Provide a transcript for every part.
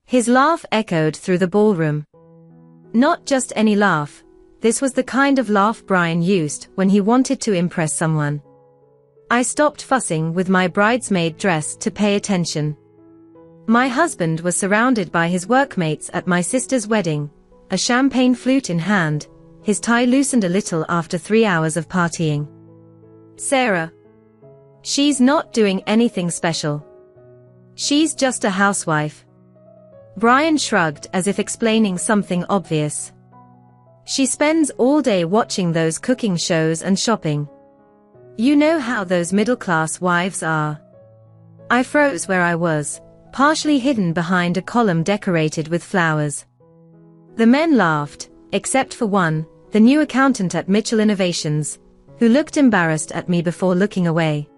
His laugh echoed through the ballroom. Not just any laugh, this was the kind of laugh Brian used when he wanted to impress someone. I stopped fussing with my bridesmaid dress to pay attention. My husband was surrounded by his workmates at my sister's wedding, a champagne flute in hand, his tie loosened a little after 3 hours of partying. Sarah. She's not doing anything special. She's just a housewife. Brian shrugged as if explaining something obvious. She spends all day watching those cooking shows and shopping. You know how those middle-class wives are. I froze where I was, partially hidden behind a column decorated with flowers. The men laughed, except for one, the new accountant at Mitchell Innovations, who looked embarrassed at me before looking away.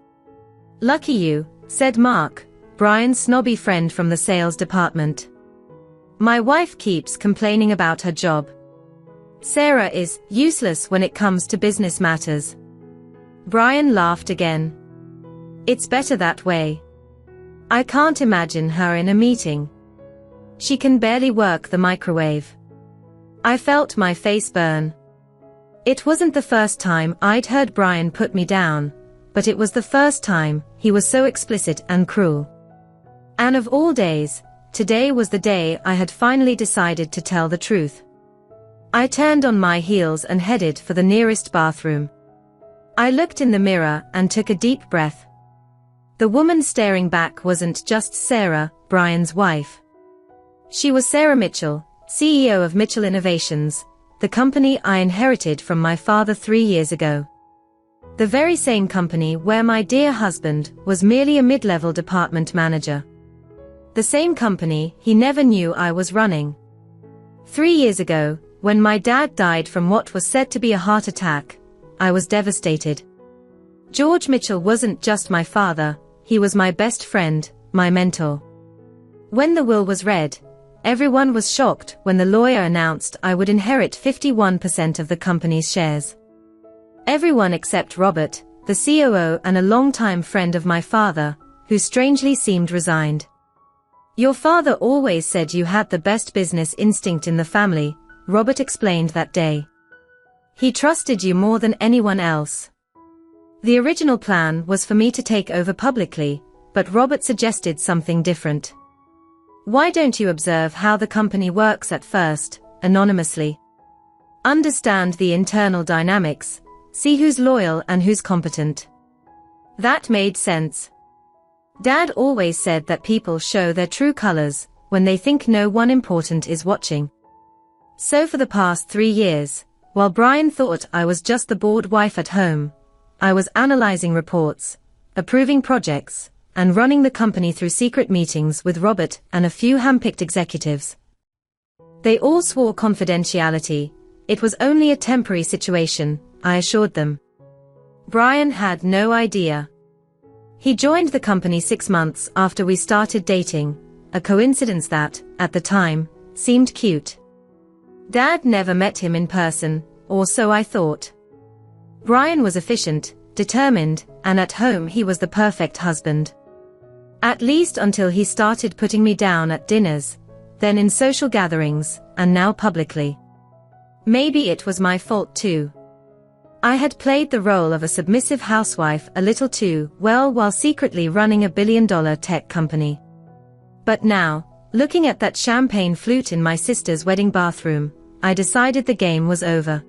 Lucky you, said Mark, Brian's snobby friend from the sales department. My wife keeps complaining about her job. Sarah is useless when it comes to business matters. Brian laughed again. It's better that way. I can't imagine her in a meeting. She can barely work the microwave. I felt my face burn. It wasn't the first time I'd heard Brian put me down, but it was the first time he was so explicit and cruel. And of all days, today was the day I had finally decided to tell the truth. I turned on my heels and headed for the nearest bathroom. I looked in the mirror and took a deep breath. The woman staring back wasn't just Sarah, Brian's wife. She was Sarah Mitchell, CEO of Mitchell Innovations, the company I inherited from my father 3 years ago. The very same company where my dear husband was merely a mid-level department manager. The same company he never knew I was running. 3 years ago, when my dad died from what was said to be a heart attack, I was devastated. George Mitchell wasn't just my father, he was my best friend, my mentor. When the will was read, everyone was shocked when the lawyer announced I would inherit 51% of the company's shares. Everyone except Robert, the COO and a longtime friend of my father, who strangely seemed resigned. Your father always said you had the best business instinct in the family, Robert explained that day. He trusted you more than anyone else. The original plan was for me to take over publicly, but Robert suggested something different. Why don't you observe how the company works at first, anonymously? Understand the internal dynamics, see who's loyal and who's competent. That made sense. Dad always said that people show their true colors when they think no one important is watching. So for the past 3 years, while Brian thought I was just the bored wife at home, I was analyzing reports, approving projects, and running the company through secret meetings with Robert and a few handpicked executives. They all swore confidentiality. It was only a temporary situation, I assured them. Brian had no idea. He joined the company 6 months after we started dating, a coincidence that, at the time, seemed cute. Dad never met him in person, or so I thought. Brian was efficient, determined, and at home he was the perfect husband. At least until he started putting me down at dinners, then in social gatherings, and now publicly. Maybe it was my fault too. I had played the role of a submissive housewife a little too well while secretly running a billion-dollar tech company. But now, looking at that champagne flute in my sister's wedding bathroom, I decided the game was over.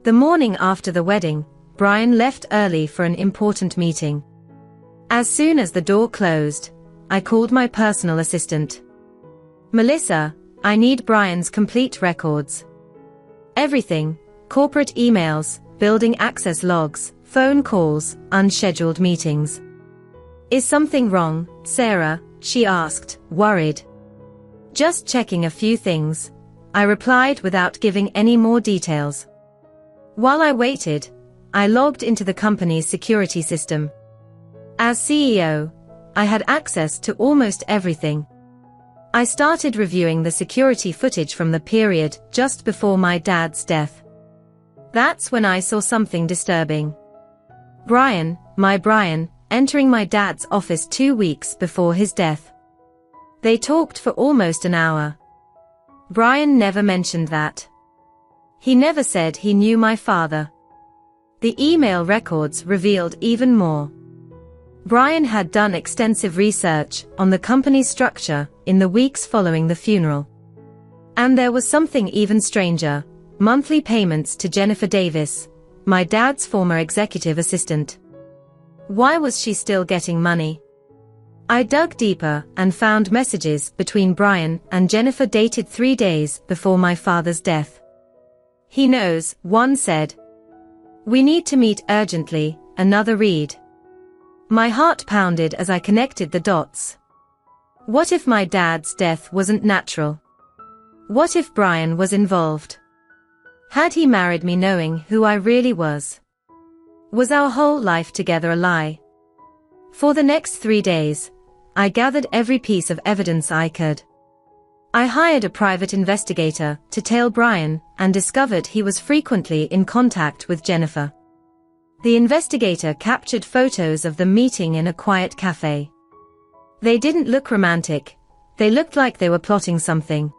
The morning after the wedding, Brian left early for an important meeting. As soon as the door closed, I called my personal assistant. Melissa, I need Brian's complete records. Everything, corporate emails, building access logs, phone calls, unscheduled meetings. Is something wrong, Sarah? She asked, worried. Just checking a few things, I replied without giving any more details. While I waited, I logged into the company's security system. As CEO, I had access to almost everything. I started reviewing the security footage from the period just before my dad's death. That's when I saw something disturbing. Brian, entering my dad's office 2 weeks before his death. They talked for almost an hour. Brian never mentioned that. He never said he knew my father. The email records revealed even more. Brian had done extensive research on the company's structure in the weeks following the funeral. And there was something even stranger: monthly payments to Jennifer Davis, my dad's former executive assistant. Why was she still getting money? I dug deeper and found messages between Brian and Jennifer dated 3 days before my father's death. "He knows," one said. "We need to meet urgently," another read. My heart pounded as I connected the dots. What if my dad's death wasn't natural? What if Brian was involved? Had he married me knowing who I really was? Was our whole life together a lie? For the next 3 days, I gathered every piece of evidence I could. I hired a private investigator to tail Brian and discovered he was frequently in contact with Jennifer. The investigator captured photos of them meeting in a quiet cafe. They didn't look romantic. They looked like they were plotting something.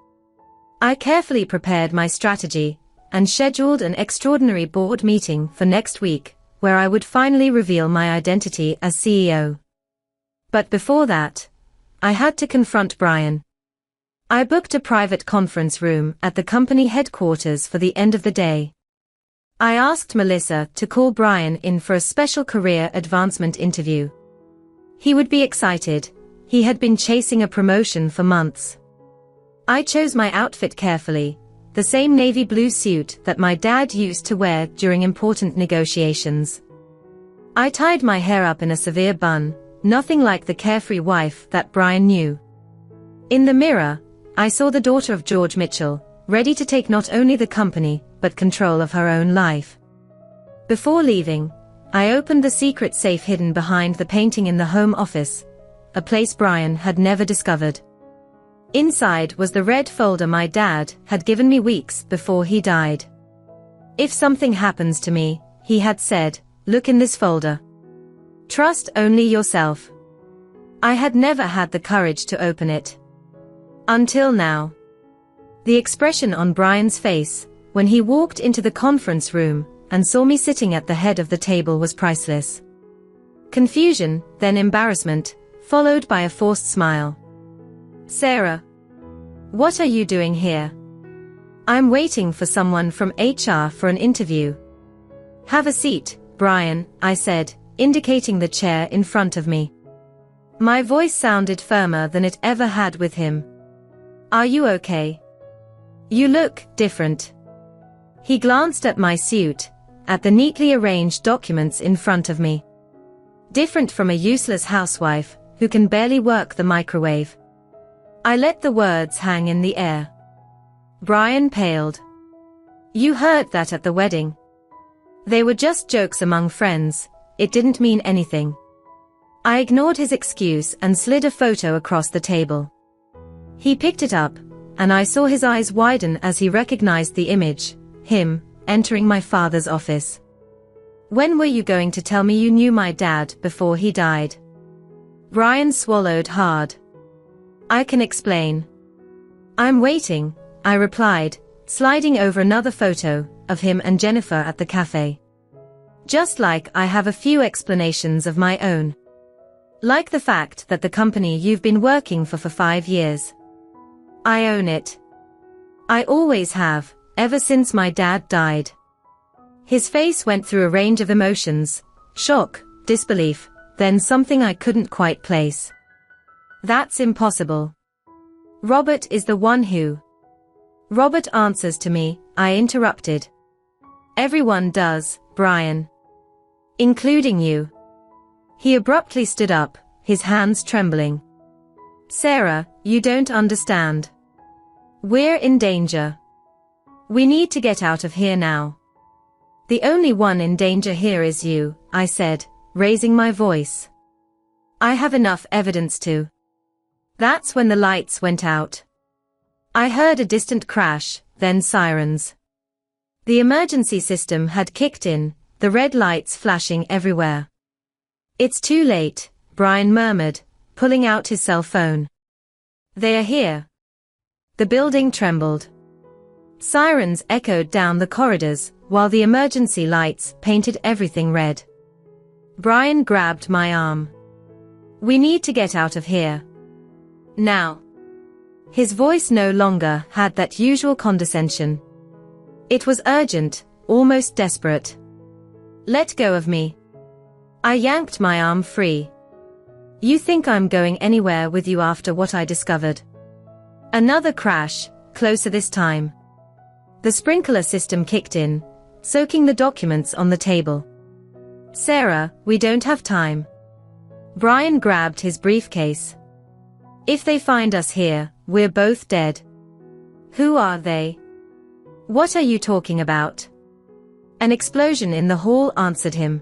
I carefully prepared my strategy and scheduled an extraordinary board meeting for next week, where I would finally reveal my identity as CEO. But before that, I had to confront Brian. I booked a private conference room at the company headquarters for the end of the day. I asked Melissa to call Brian in for a special career advancement interview. He would be excited. He had been chasing a promotion for months. I chose my outfit carefully, the same navy blue suit that my dad used to wear during important negotiations. I tied my hair up in a severe bun, nothing like the carefree wife that Brian knew. In the mirror, I saw the daughter of George Mitchell, ready to take not only the company, but control of her own life. Before leaving, I opened the secret safe hidden behind the painting in the home office, a place Brian had never discovered. Inside was the red folder my dad had given me weeks before he died. "If something happens to me," he had said, "look in this folder. Trust only yourself." I had never had the courage to open it. Until now. The expression on Brian's face, when he walked into the conference room and saw me sitting at the head of the table, was priceless. Confusion, then embarrassment, followed by a forced smile. "Sarah, what are you doing here?" "I'm waiting for someone from HR for an interview." "Have a seat, Brian," I said, indicating the chair in front of me. My voice sounded firmer than it ever had with him. "Are you okay? You look different." He glanced at my suit, at the neatly arranged documents in front of me. "Different from a useless housewife who can barely work the microwave." I let the words hang in the air. Brian paled. "You heard that at the wedding. They were just jokes among friends. It didn't mean anything." I ignored his excuse and slid a photo across the table. He picked it up, and I saw his eyes widen as he recognized the image, him, entering my father's office. "When were you going to tell me you knew my dad before he died?" Brian swallowed hard. "I can explain." "I'm waiting," I replied, sliding over another photo of him and Jennifer at the cafe. "Just like I have a few explanations of my own. Like the fact that the company you've been working for 5 years. I own it. I always have, ever since my dad died." His face went through a range of emotions: shock, disbelief, then something I couldn't quite place. "That's impossible. Robert is the one who..." "Robert answers to me," I interrupted. "Everyone does, Brian. Including you." He abruptly stood up, his hands trembling. "Sarah, you don't understand. We're in danger. We need to get out of here now." "The only one in danger here is you," I said, raising my voice. "I have enough evidence to..." That's when the lights went out. I heard a distant crash, then sirens. The emergency system had kicked in, the red lights flashing everywhere. "It's too late," Brian murmured, pulling out his cell phone. They are here. The building trembled. Sirens echoed down the corridors, while the emergency lights painted everything red. Brian grabbed my arm. We need to get out of here. Now. His voice no longer had that usual condescension. It was urgent, almost desperate. Let go of me. I yanked my arm free. You think I'm going anywhere with you after what I discovered? Another crash, closer this time. The sprinkler system kicked in, soaking the documents on the table. Sarah, we don't have time. Brian grabbed his briefcase. If they find us here, we're both dead. Who are they? What are you talking about? An explosion in the hall answered him.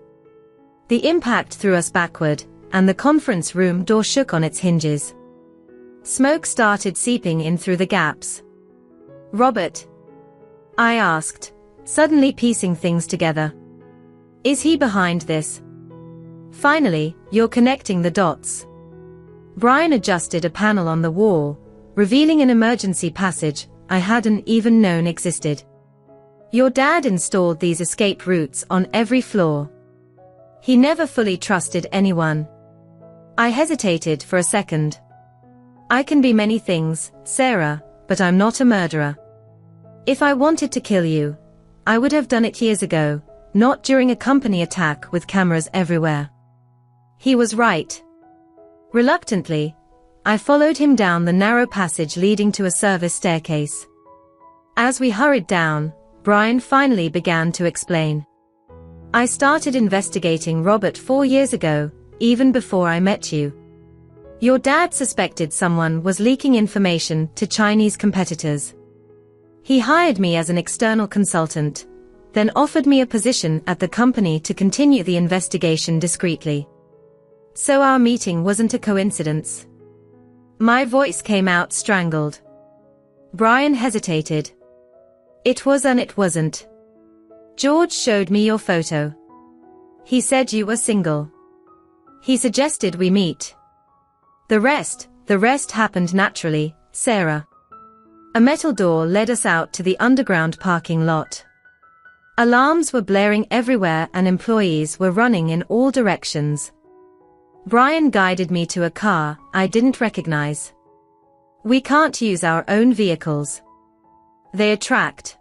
The impact threw us backward, and the conference room door shook on its hinges. Smoke started seeping in through the gaps. Robert? I asked, suddenly piecing things together. Is he behind this? Finally, you're connecting the dots. Brian adjusted a panel on the wall, revealing an emergency passage I hadn't even known existed. Your dad installed these escape routes on every floor. He never fully trusted anyone. I hesitated for a second. I can be many things, Sarah, but I'm not a murderer. If I wanted to kill you, I would have done it years ago, not during a company attack with cameras everywhere. He was right. Reluctantly, I followed him down the narrow passage leading to a service staircase. As we hurried down, Brian finally began to explain. I started investigating Robert 4 years ago, even before I met you. Your dad suspected someone was leaking information to Chinese competitors. He hired me as an external consultant, then offered me a position at the company to continue the investigation discreetly. So our meeting wasn't a coincidence. My voice came out strangled. Brian hesitated. It was and it wasn't. George showed me your photo. He said you were single. He suggested we meet. The rest happened naturally, Sarah. A metal door led us out to the underground parking lot. Alarms were blaring everywhere and employees were running in all directions. Brian guided me to a car I didn't recognize. We can't use our own vehicles. They attract.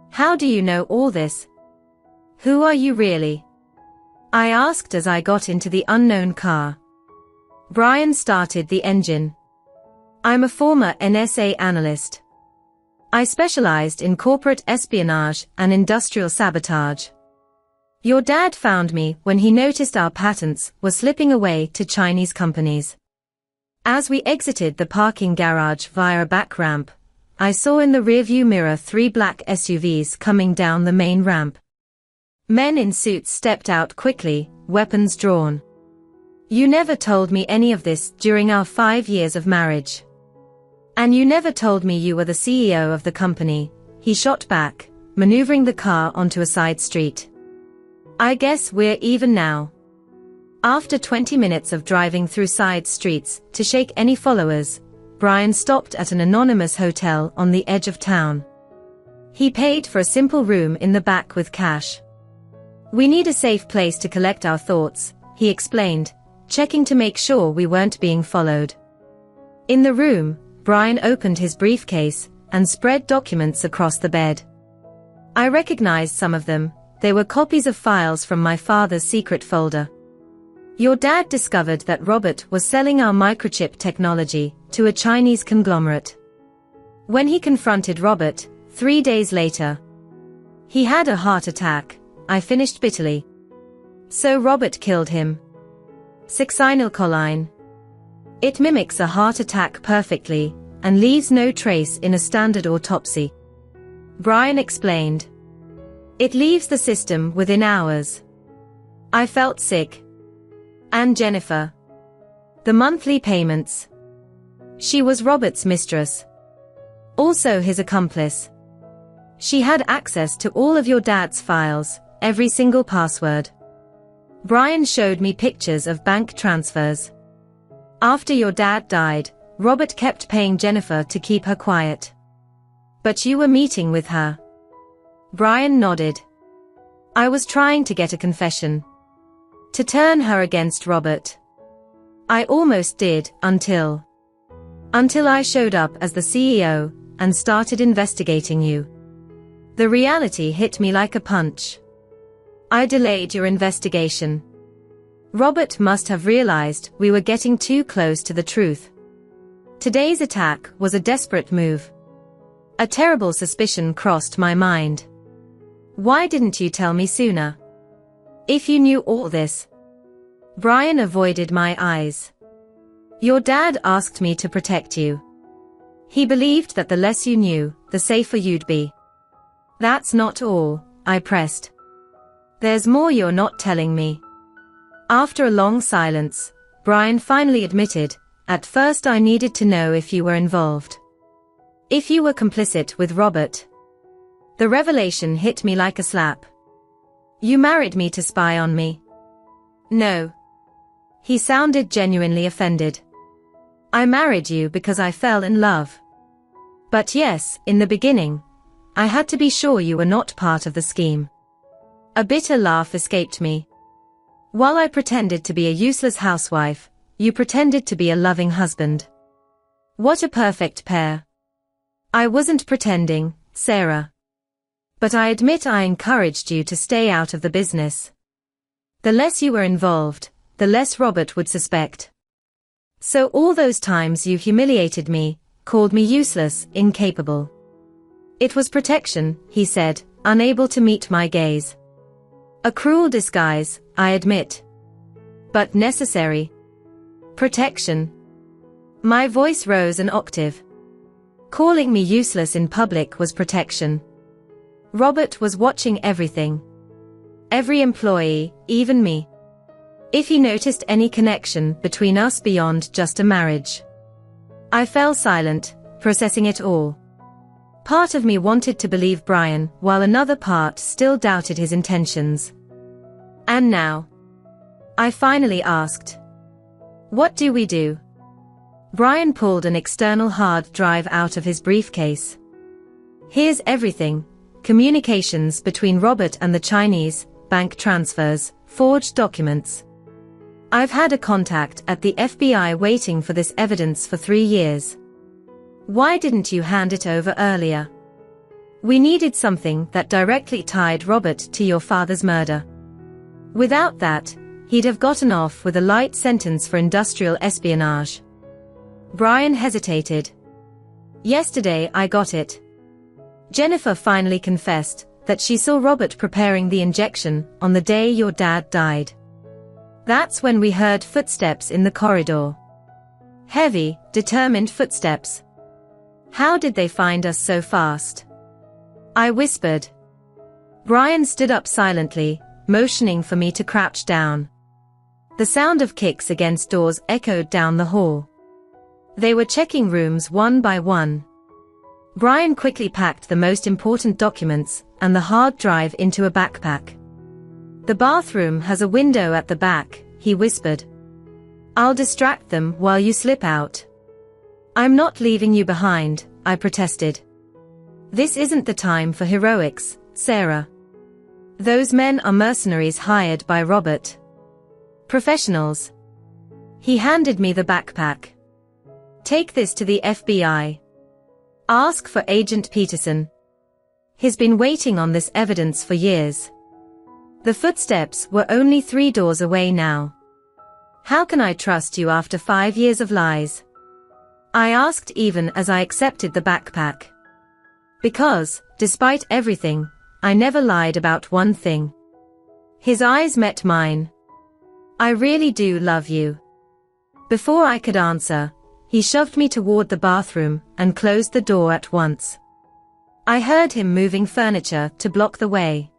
How do you know all this? Who are you really? I asked as I got into the unknown car. Brian started the engine. I'm a former NSA analyst. I specialized in corporate espionage and industrial sabotage. Your dad found me when he noticed our patents were slipping away to Chinese companies. As we exited the parking garage via a back ramp, I saw in the rearview mirror 3 black SUVs coming down the main ramp. Men in suits stepped out quickly, weapons drawn. You never told me any of this during our 5 years of marriage. And you never told me you were the CEO of the company, he shot back, maneuvering the car onto a side street. I guess we're even now. After 20 minutes of driving through side streets to shake any followers, Brian stopped at an anonymous hotel on the edge of town. He paid for a simple room in the back with cash. We need a safe place to collect our thoughts, he explained, checking to make sure we weren't being followed. In the room, Brian opened his briefcase and spread documents across the bed. I recognized some of them. They were copies of files from my father's secret folder. Your dad discovered that Robert was selling our microchip technology to a Chinese conglomerate. When he confronted Robert, 3 days later, he had a heart attack, I finished bitterly. So Robert killed him. Succinylcholine. It mimics a heart attack perfectly, and leaves no trace in a standard autopsy. Brian explained. It leaves the system within hours. I felt sick. And Jennifer. The monthly payments. She was Robert's mistress. Also his accomplice. She had access to all of your dad's files, every single password. Brian showed me pictures of bank transfers. After your dad died, Robert kept paying Jennifer to keep her quiet. But you were meeting with her. Brian nodded. I was trying to get a confession. To turn her against Robert. I almost did, until I showed up as the CEO, and started investigating you. The reality hit me like a punch. I delayed your investigation. Robert must have realized we were getting too close to the truth. Today's attack was a desperate move. A terrible suspicion crossed my mind. Why didn't you tell me sooner? If you knew all this. Brian avoided my eyes. Your dad asked me to protect you. He believed that the less you knew, the safer you'd be. That's not all, I pressed. There's more you're not telling me. After a long silence, Brian finally admitted, at first I needed to know if you were involved. If you were complicit with Robert. The revelation hit me like a slap. You married me to spy on me. No. He sounded genuinely offended. I married you because I fell in love. But yes, in the beginning, I had to be sure you were not part of the scheme. A bitter laugh escaped me. While I pretended to be a useless housewife, you pretended to be a loving husband. What a perfect pair. I wasn't pretending, Sarah. But I admit I encouraged you to stay out of the business. The less you were involved, the less Robert would suspect. So all those times you humiliated me, called me useless, incapable. It was protection, he said, unable to meet my gaze. A cruel disguise, I admit. But necessary. Protection. My voice rose an octave. Calling me useless in public was protection. Robert was watching everything. Every employee, even me. If he noticed any connection between us beyond just a marriage. I fell silent, processing it all. Part of me wanted to believe Brian, while another part still doubted his intentions. And now? I finally asked. What do we do? Brian pulled an external hard drive out of his briefcase. Here's everything. Communications between Robert and the Chinese, bank transfers, forged documents. I've had a contact at the FBI waiting for this evidence for 3 years. Why didn't you hand it over earlier? We needed something that directly tied Robert to your father's murder. Without that, he'd have gotten off with a light sentence for industrial espionage. Brian hesitated. Yesterday I got it. Jennifer finally confessed that she saw Robert preparing the injection on the day your dad died. That's when we heard footsteps in the corridor. Heavy, determined footsteps. How did they find us so fast? I whispered. Brian stood up silently, motioning for me to crouch down. The sound of kicks against doors echoed down the hall. They were checking rooms one by one. Brian quickly packed the most important documents and the hard drive into a backpack. The bathroom has a window at the back, he whispered. I'll distract them while you slip out. I'm not leaving you behind, I protested. This isn't the time for heroics, Sarah. Those men are mercenaries hired by Robert. Professionals. He handed me the backpack. Take this to the FBI. Ask for Agent Peterson. He's been waiting on this evidence for years. The footsteps were only 3 doors away now. How can I trust you after 5 years of lies? I asked even as I accepted the backpack. Because, despite everything, I never lied about one thing. His eyes met mine. I really do love you. Before I could answer, he shoved me toward the bathroom and closed the door at once. I heard him moving furniture to block the way.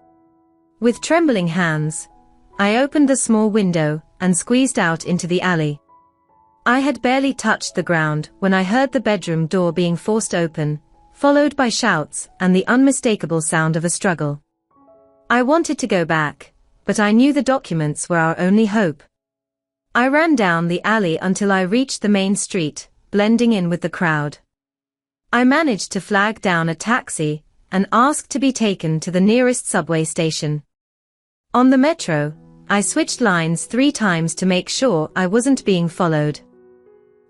With trembling hands, I opened the small window and squeezed out into the alley. I had barely touched the ground when I heard the bedroom door being forced open, followed by shouts and the unmistakable sound of a struggle. I wanted to go back, but I knew the documents were our only hope. I ran down the alley until I reached the main street, blending in with the crowd. I managed to flag down a taxi and asked to be taken to the nearest subway station. On the metro, I switched lines 3 times to make sure I wasn't being followed.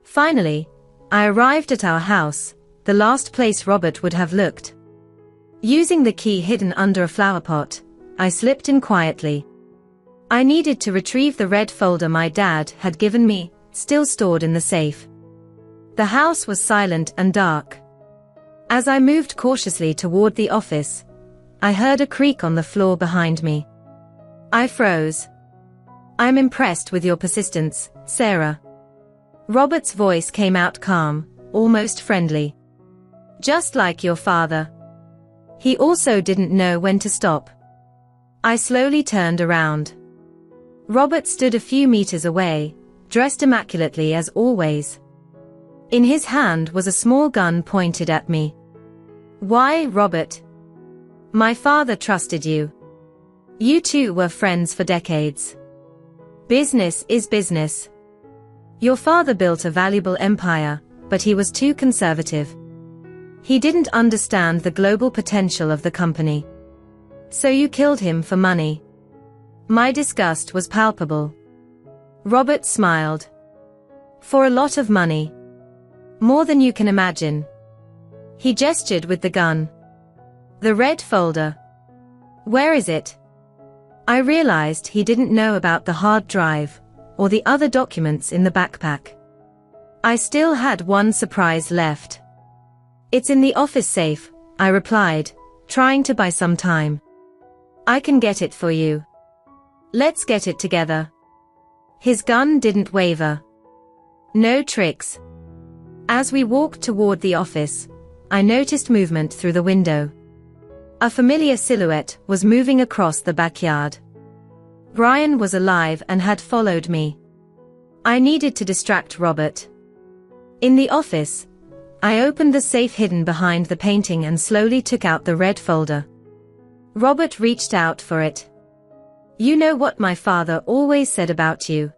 Finally, I arrived at our house, the last place Robert would have looked. Using the key hidden under a flower pot, I slipped in quietly. I needed to retrieve the red folder my dad had given me, still stored in the safe. The house was silent and dark. As I moved cautiously toward the office, I heard a creak on the floor behind me. I froze. "I'm impressed with your persistence, Sarah." Robert's voice came out calm, almost friendly. "Just like your father." He also didn't know when to stop. I slowly turned around. Robert stood a few meters away, dressed immaculately as always. In his hand was a small gun pointed at me. "Why, Robert? My father trusted you. You two were friends for decades. Business is business. Your father built a valuable empire, but he was too conservative. He didn't understand the global potential of the company. So you killed him for money." My disgust was palpable. Robert smiled. "For a lot of money. More than you can imagine." He gestured with the gun. "The red folder. Where is it?" I realized he didn't know about the hard drive, or the other documents in the backpack. I still had one surprise left. "It's in the office safe," I replied, trying to buy some time. "I can get it for you. Let's get it together." His gun didn't waver. No tricks. As we walked toward the office, I noticed movement through the window. A familiar silhouette was moving across the backyard. Brian was alive and had followed me. I needed to distract Robert. In the office, I opened the safe hidden behind the painting and slowly took out the red folder. Robert reached out for it. "You know what my father always said about you?"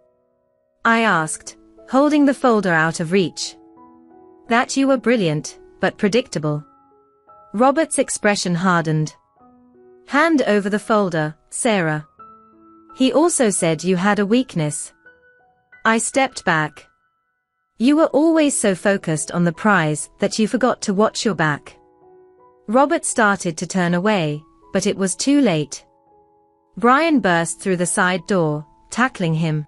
I asked, holding the folder out of reach. "That you were brilliant, but predictable." Robert's expression hardened. "Hand over the folder, Sarah." "He also said you had a weakness." I stepped back. "You were always so focused on the prize that you forgot to watch your back." Robert started to turn away, but it was too late. Brian burst through the side door, tackling him.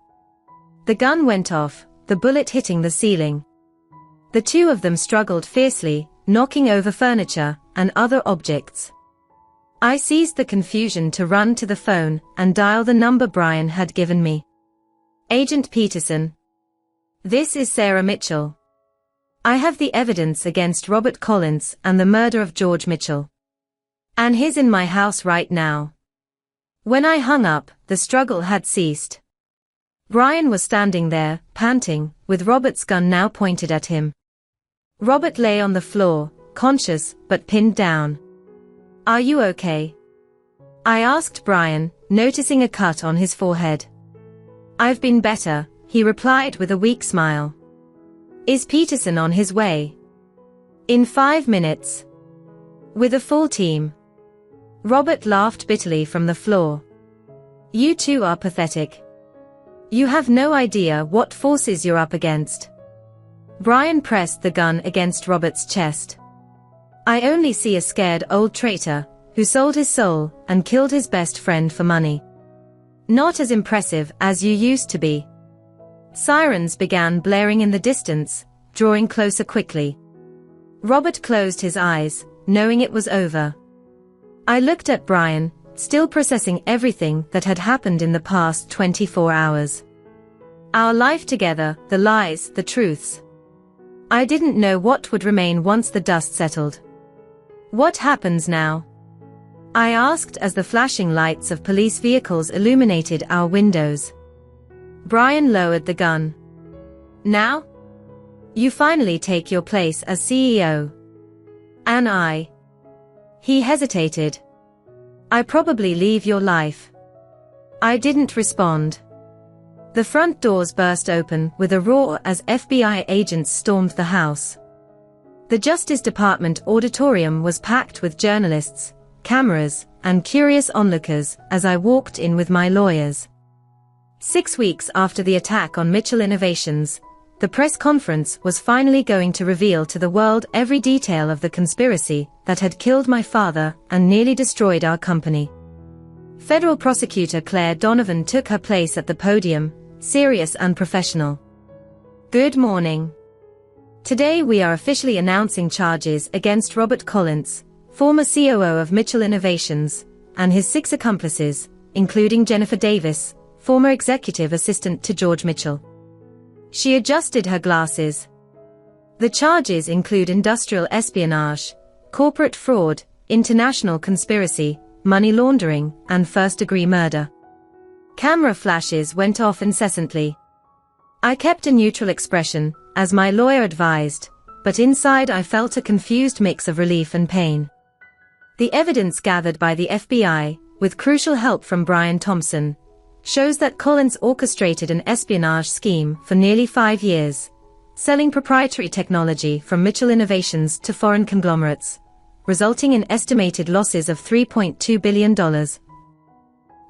The gun went off, the bullet hitting the ceiling. The two of them struggled fiercely, knocking over furniture and other objects. I seized the confusion to run to the phone and dial the number Brian had given me. "Agent Peterson. This is Sarah Mitchell. I have the evidence against Robert Collins and the murder of George Mitchell. And he's in my house right now." When I hung up, the struggle had ceased. Brian was standing there, panting, with Robert's gun now pointed at him. Robert lay on the floor, conscious but pinned down. "Are you okay?" I asked Brian, noticing a cut on his forehead. "I've been better," he replied with a weak smile. "Is Peterson on his way?" "In 5 minutes. With a full team." Robert laughed bitterly from the floor. "You two are pathetic. You have no idea what forces you're up against." Brian pressed the gun against Robert's chest. "I only see a scared old traitor, who sold his soul and killed his best friend for money. Not as impressive as you used to be." Sirens began blaring in the distance, drawing closer quickly. Robert closed his eyes, knowing it was over. I looked at Brian, still processing everything that had happened in the past 24 hours. Our life together, the lies, the truths. I didn't know what would remain once the dust settled. "What happens now?" I asked as the flashing lights of police vehicles illuminated our windows. Brian lowered the gun. "Now? You finally take your place as CEO. And I." He hesitated. "I probably leave your life." I didn't respond. The front doors burst open with a roar as FBI agents stormed the house. The Justice Department auditorium was packed with journalists, cameras, and curious onlookers as I walked in with my lawyers. 6 weeks after the attack on Mitchell Innovations, the press conference was finally going to reveal to the world every detail of the conspiracy that had killed my father and nearly destroyed our company. Federal prosecutor Claire Donovan took her place at the podium, serious and professional. Good morning. Today we are officially announcing charges against Robert Collins, former COO of Mitchell Innovations, and his 6 accomplices, including Jennifer Davis, former executive assistant to George Mitchell. She adjusted her glasses. The charges include industrial espionage, corporate fraud, international conspiracy, money laundering, and first-degree murder. Camera flashes went off incessantly. I kept a neutral expression, as my lawyer advised, but inside I felt a confused mix of relief and pain. The evidence gathered by the FBI, with crucial help from Brian Thompson, shows that Collins orchestrated an espionage scheme for nearly 5 years, selling proprietary technology from Mitchell Innovations to foreign conglomerates, resulting in estimated losses of $3.2 billion.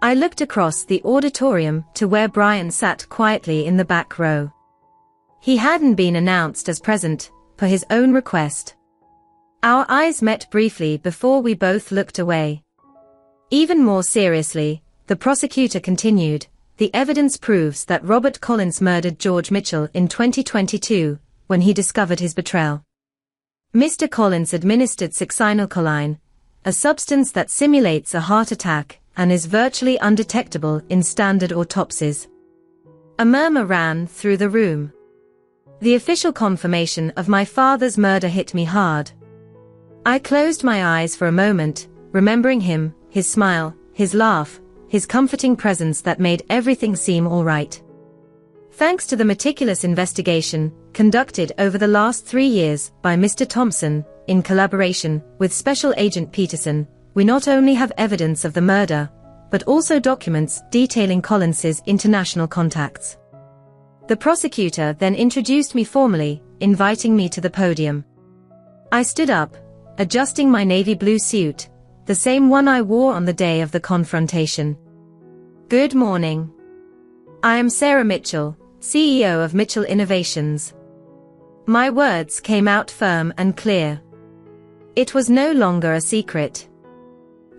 I looked across the auditorium to where Brian sat quietly in the back row. He hadn't been announced as present, per his own request. Our eyes met briefly before we both looked away. Even more seriously, the prosecutor continued, the evidence proves that Robert Collins murdered George Mitchell in 2022, when he discovered his betrayal. Mr. Collins administered succinylcholine, a substance that simulates a heart attack and is virtually undetectable in standard autopsies. A murmur ran through the room. The official confirmation of my father's murder hit me hard. I closed my eyes for a moment, remembering him, his smile, his laugh, his comforting presence that made everything seem all right. Thanks to the meticulous investigation conducted over the last 3 years by Mr. Thompson, in collaboration with Special Agent Peterson, we not only have evidence of the murder, but also documents detailing Collins's international contacts. The prosecutor then introduced me formally, inviting me to the podium. I stood up, adjusting my navy blue suit, the same one I wore on the day of the confrontation. Good morning. I am Sarah Mitchell, CEO of Mitchell Innovations. My words came out firm and clear. It was no longer a secret.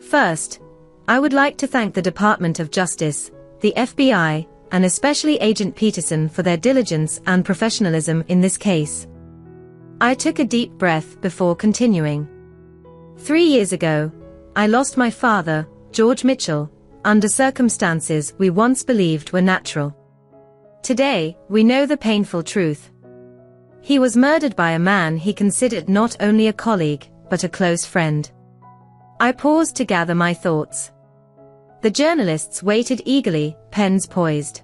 First, I would like to thank the Department of Justice, the FBI, and especially Agent Peterson for their diligence and professionalism in this case. I took a deep breath before continuing. 3 years ago, I lost my father, George Mitchell, under circumstances we once believed were natural. Today, we know the painful truth. He was murdered by a man he considered not only a colleague, but a close friend. I paused to gather my thoughts. The journalists waited eagerly, pens poised.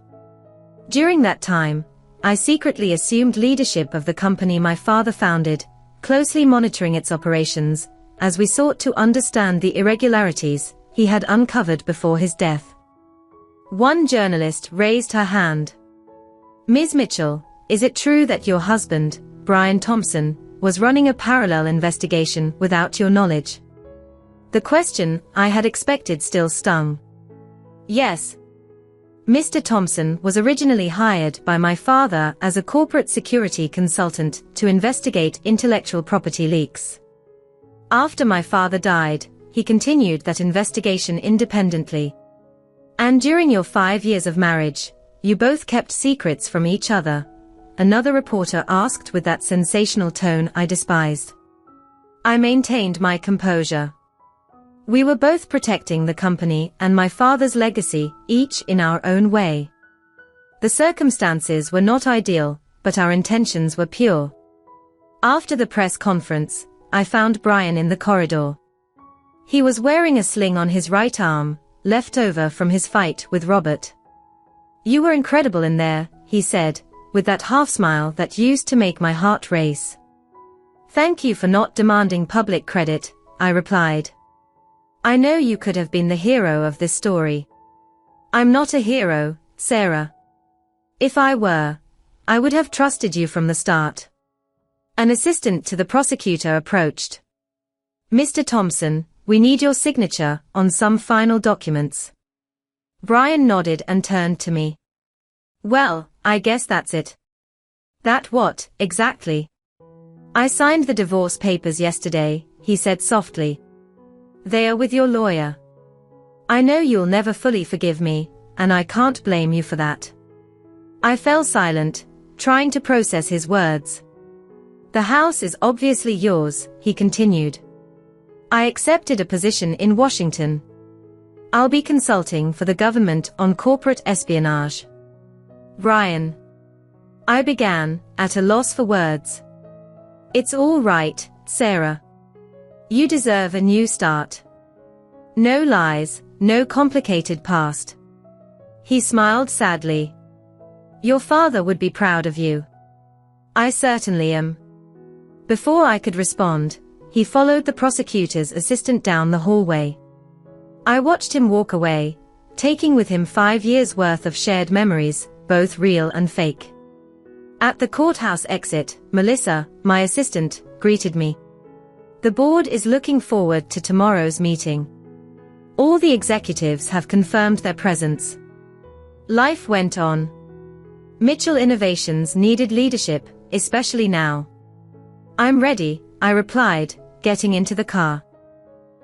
During that time, I secretly assumed leadership of the company my father founded, closely monitoring its operations, as we sought to understand the irregularities he had uncovered before his death. One journalist raised her hand. Ms. Mitchell, is it true that your husband, Brian Thompson, was running a parallel investigation without your knowledge? The question I had expected still stung. Yes. Mr. Thompson was originally hired by my father as a corporate security consultant to investigate intellectual property leaks. After my father died, he continued that investigation independently. And during your 5 years of marriage, you both kept secrets from each other, another reporter asked with that sensational tone I despised. I maintained my composure. We were both protecting the company and my father's legacy, each in our own way. The circumstances were not ideal, but our intentions were pure. After the press conference, I found Brian in the corridor. He was wearing a sling on his right arm, left over from his fight with Robert. You were incredible in there, he said, with that half-smile that used to make my heart race. Thank you for not demanding public credit, I replied. I know you could have been the hero of this story. I'm not a hero, Sarah. If I were, I would have trusted you from the start. An assistant to the prosecutor approached. Mr. Thompson, we need your signature on some final documents. Brian nodded and turned to me. Well, I guess that's it. That what, exactly? I signed the divorce papers yesterday, he said softly. They are with your lawyer. I know you'll never fully forgive me, and I can't blame you for that. I fell silent, trying to process his words. The house is obviously yours, he continued. I accepted a position in Washington. I'll be consulting for the government on corporate espionage. Brian. I began, at a loss for words. It's all right, Sarah. You deserve a new start. No lies, no complicated past. He smiled sadly. Your father would be proud of you. I certainly am. Before I could respond, he followed the prosecutor's assistant down the hallway. I watched him walk away, taking with him 5 years' worth of shared memories, both real and fake. At the courthouse exit, Melissa, my assistant, greeted me. The board is looking forward to tomorrow's meeting. All the executives have confirmed their presence. Life went on. Mitchell Innovations needed leadership, especially now. I'm ready, I replied, getting into the car.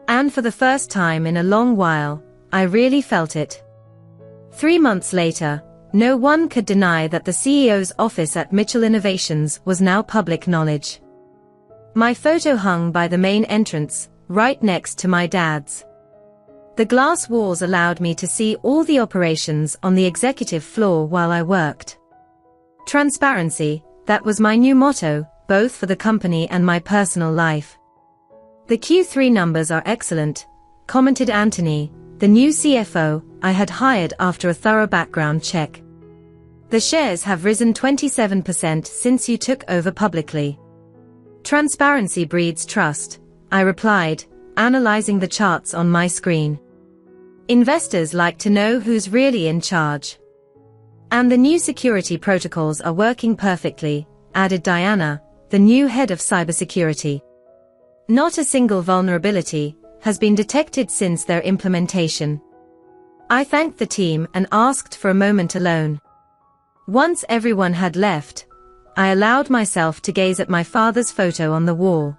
And for the first time in a long while, I really felt it. 3 months later, no one could deny that the CEO's office at Mitchell Innovations was now public knowledge. My photo hung by the main entrance, right next to my dad's. The glass walls allowed me to see all the operations on the executive floor while I worked. Transparency, that was my new motto, both for the company and my personal life. The Q3 numbers are excellent, commented Anthony, the new CFO I had hired after a thorough background check. The shares have risen 27% since you took over publicly. Transparency breeds trust, I replied, analyzing the charts on my screen. Investors like to know who's really in charge. And the new security protocols are working perfectly, added Diana, the new head of cybersecurity. Not a single vulnerability has been detected since their implementation. I thanked the team and asked for a moment alone. Once everyone had left, I allowed myself to gaze at my father's photo on the wall.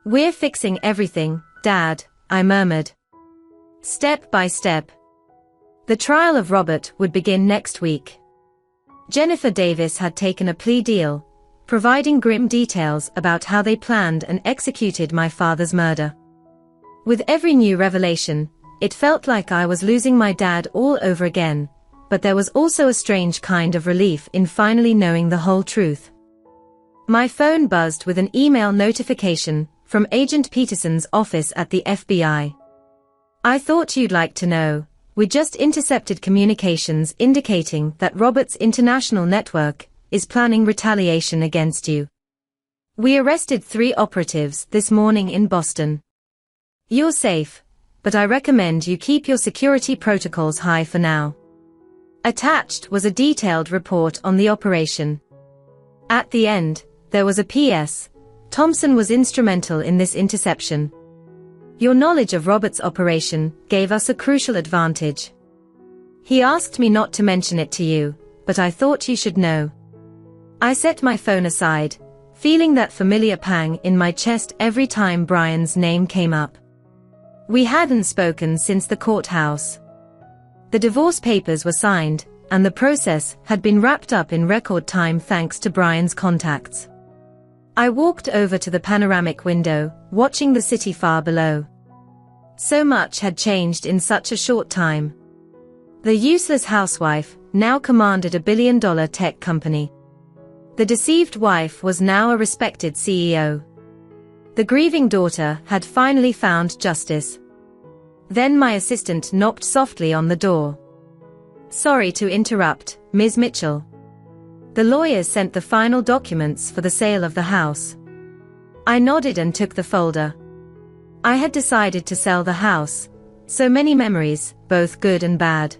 We're fixing everything, Dad, I murmured. Step by step. The trial of Robert would begin next week. Jennifer Davis had taken a plea deal, providing grim details about how they planned and executed my father's murder. With every new revelation, it felt like I was losing my dad all over again, but there was also a strange kind of relief in finally knowing the whole truth. My phone buzzed with an email notification from Agent Peterson's office at the FBI. I thought you'd like to know. We just intercepted communications indicating that Robert's international network is planning retaliation against you. We arrested 3 operatives this morning in Boston. You're safe, but I recommend you keep your security protocols high for now. Attached was a detailed report on the operation. At the end, there was a PS. Thompson was instrumental in this interception. Your knowledge of Robert's operation gave us a crucial advantage. He asked me not to mention it to you, but I thought you should know. I set my phone aside, feeling that familiar pang in my chest every time Brian's name came up. We hadn't spoken since the courthouse. The divorce papers were signed, and the process had been wrapped up in record time thanks to Brian's contacts. I walked over to the panoramic window, watching the city far below. So much had changed in such a short time. The useless housewife now commanded $1 billion tech company. The deceived wife was now a respected CEO. The grieving daughter had finally found justice. Then my assistant knocked softly on the door. Sorry to interrupt, Ms. Mitchell. The lawyers sent the final documents for the sale of the house. I nodded and took the folder. I had decided to sell the house. So many memories, both good and bad.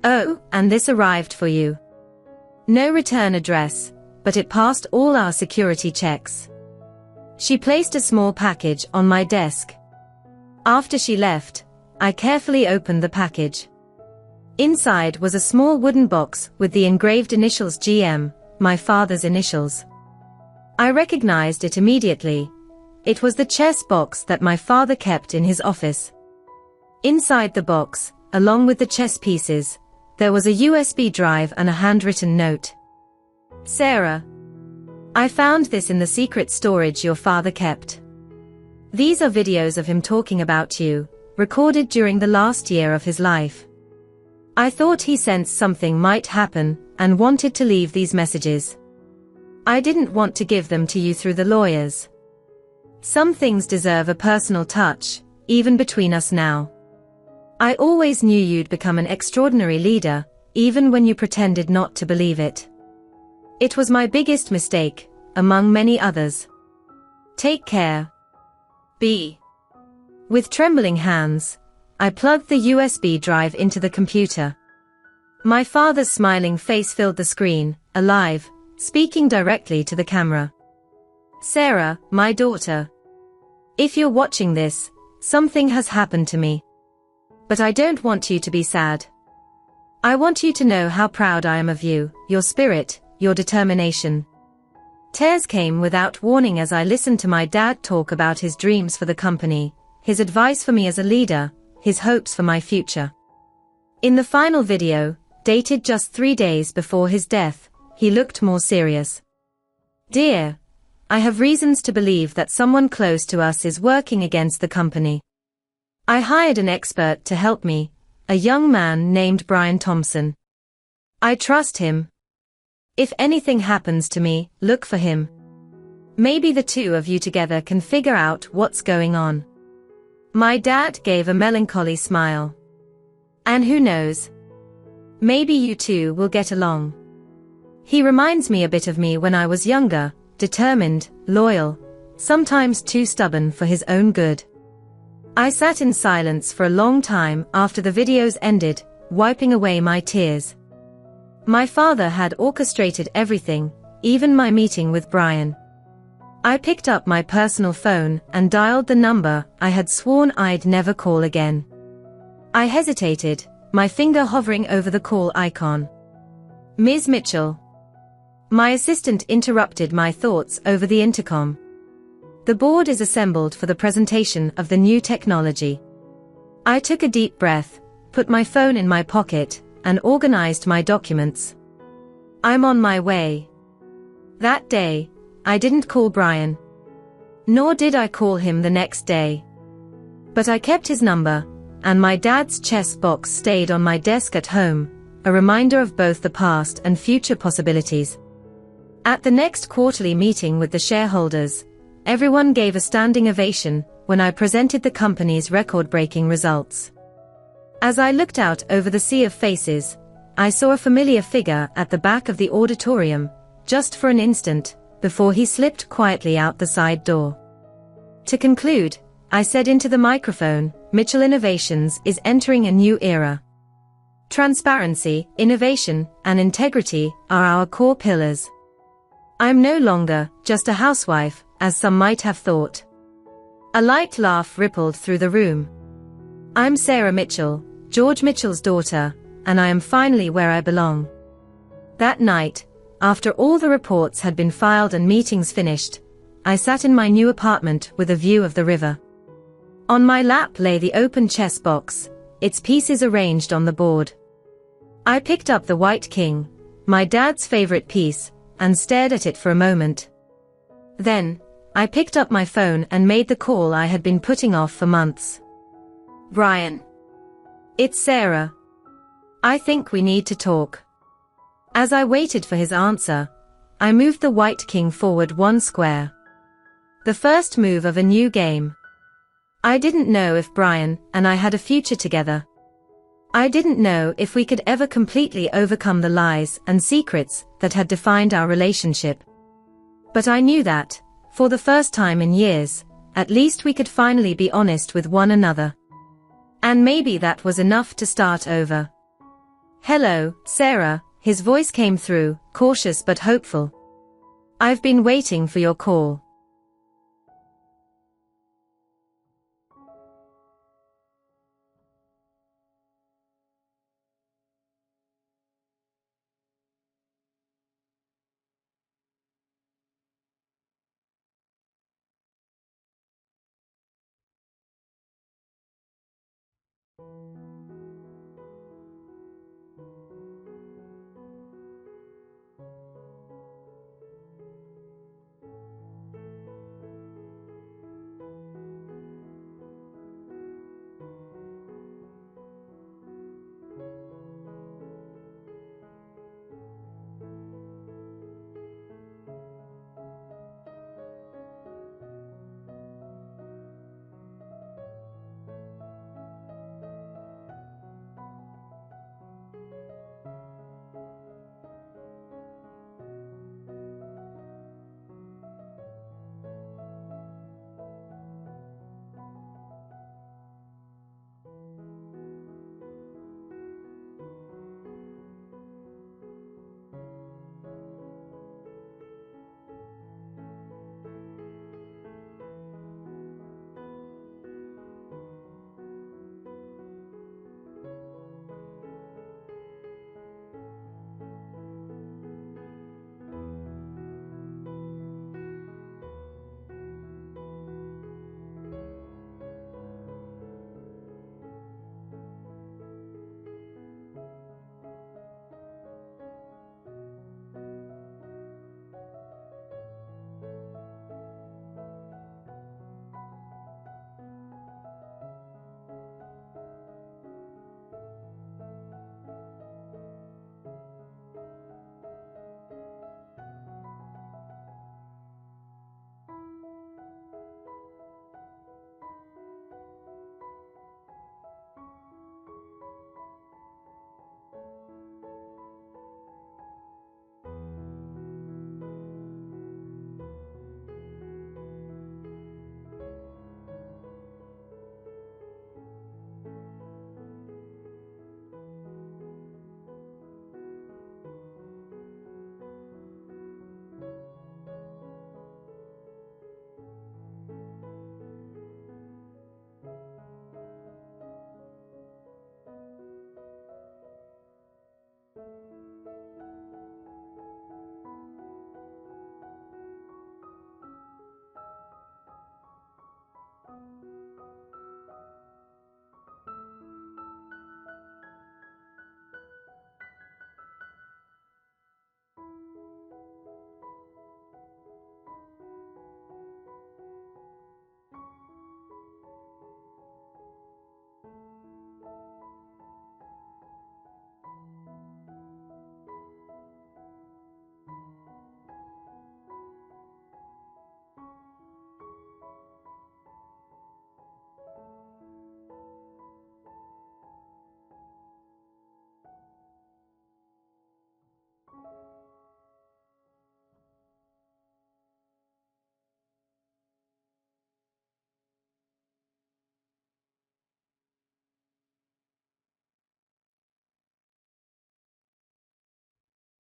Oh, and this arrived for you. No return address, but it passed all our security checks. She placed a small package on my desk. After she left, I carefully opened the package. Inside was a small wooden box with the engraved initials GM, my father's initials. I recognized it immediately. It was the chess box that my father kept in his office. Inside the box, along with the chess pieces, there was a USB drive and a handwritten note. Sarah, I found this in the secret storage your father kept. These are videos of him talking about you, recorded during the last year of his life. I thought he sensed something might happen and wanted to leave these messages. I didn't want to give them to you through the lawyers. Some things deserve a personal touch, even between us now. I always knew you'd become an extraordinary leader, even when you pretended not to believe it. It was my biggest mistake, among many others. Take care. B. With trembling hands, I plugged the USB drive into the computer. My father's smiling face filled the screen, alive, speaking directly to the camera. Sarah, my daughter. If you're watching this, something has happened to me. But I don't want you to be sad. I want you to know how proud I am of you, your spirit, your determination. Tears came without warning as I listened to my dad talk about his dreams for the company, his advice for me as a leader, his hopes for my future. In the final video, dated just 3 days before his death, he looked more serious. Dear, I have reasons to believe that someone close to us is working against the company. I hired an expert to help me, a young man named Brian Thompson. I trust him. If anything happens to me, look for him. Maybe the two of you together can figure out what's going on. My dad gave a melancholy smile. And who knows? Maybe you two will get along. He reminds me a bit of me when I was younger, determined, loyal, sometimes too stubborn for his own good. I sat in silence for a long time after the videos ended, wiping away my tears. My father had orchestrated everything, even my meeting with Brian. I picked up my personal phone and dialed the number I had sworn I'd never call again. I hesitated, my finger hovering over the call icon. Ms. Mitchell. My assistant interrupted my thoughts over the intercom. The board is assembled for the presentation of the new technology. I took a deep breath, put my phone in my pocket, and organized my documents. I'm on my way. That day, I didn't call Brian. Nor did I call him the next day. But I kept his number, and my dad's chess box stayed on my desk at home, a reminder of both the past and future possibilities. At the next quarterly meeting with the shareholders, everyone gave a standing ovation when I presented the company's record-breaking results. As I looked out over the sea of faces, I saw a familiar figure at the back of the auditorium, just for an instant, before he slipped quietly out the side door. To conclude, I said into the microphone, Mitchell Innovations is entering a new era. Transparency, innovation, and integrity are our core pillars. I'm no longer just a housewife, as some might have thought. A light laugh rippled through the room. I'm Sarah Mitchell, George Mitchell's daughter, and I am finally where I belong. That night, after all the reports had been filed and meetings finished, I sat in my new apartment with a view of the river. On my lap lay the open chess box, its pieces arranged on the board. I picked up the White King, my dad's favorite piece, and stared at it for a moment. Then, I picked up my phone and made the call I had been putting off for months. Brian. It's Sarah. I think we need to talk. As I waited for his answer, I moved the White King forward 1 square. The first move of a new game. I didn't know if Brian and I had a future together. I didn't know if we could ever completely overcome the lies and secrets that had defined our relationship. But I knew that, for the first time in years, at least we could finally be honest with one another. And maybe that was enough to start over. Hello, Sarah, His voice came through, cautious but hopeful. I've been waiting for your call.